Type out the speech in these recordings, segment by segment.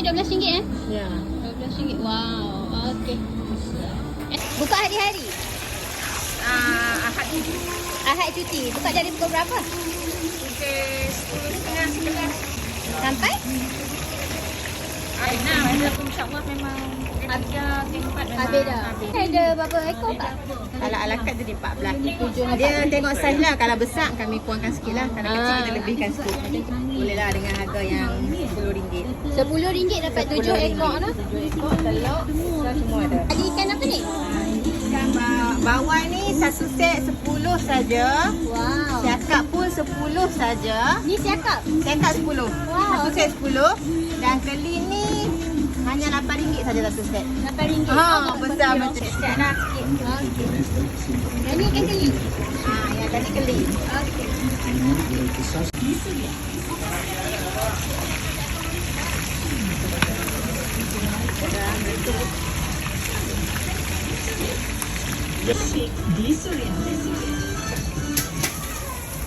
RM12 Ya. RM12. Wow. Okey. Buka hari-hari? Ahad ni. Ahad cuti. Buka dari pukul berapa? Pukul 10.30, 11. Sampai? InsyaAllah memang harga tempat memang Habis dah. Ada berapa ekor tak? Kalau ala kad jadi 14. Dia tengok saiz lah. Kalau besar kami kurangkan sikit lah. Kalau kecil kita lebihkan sikit. Boleh lah dengan harga yang RM10. RM10 dapat 7 ekor lah. 7 ekor, telur, semua ada. Ada ikan apa ni? Ikan bawal ni satu set 10 saja. Wow. Siakap pun 10 saja. Ni siakap? Siakap 10. Wow. Satu set 10. Dan keli ni hanya RM8 saja satu set. RM8. Besar macam ni. Siap dah sikit. Okey. Yang ni ikan keli? Yang tadi keli. Okey. Di Suria.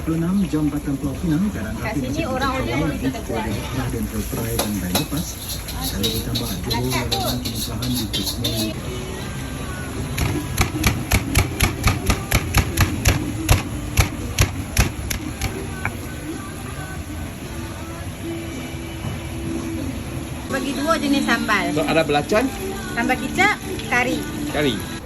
26 Jambatan Pulau Pinang Jalan Kat sini orang boleh kita buat. dan Pelperai dan Bayi Lepas. Kalau ditambah dulu laluan pengusahaan di Kismi. Bagi 2 jenis sambal. So, ada belacan, Sambal kicap, kari. kari.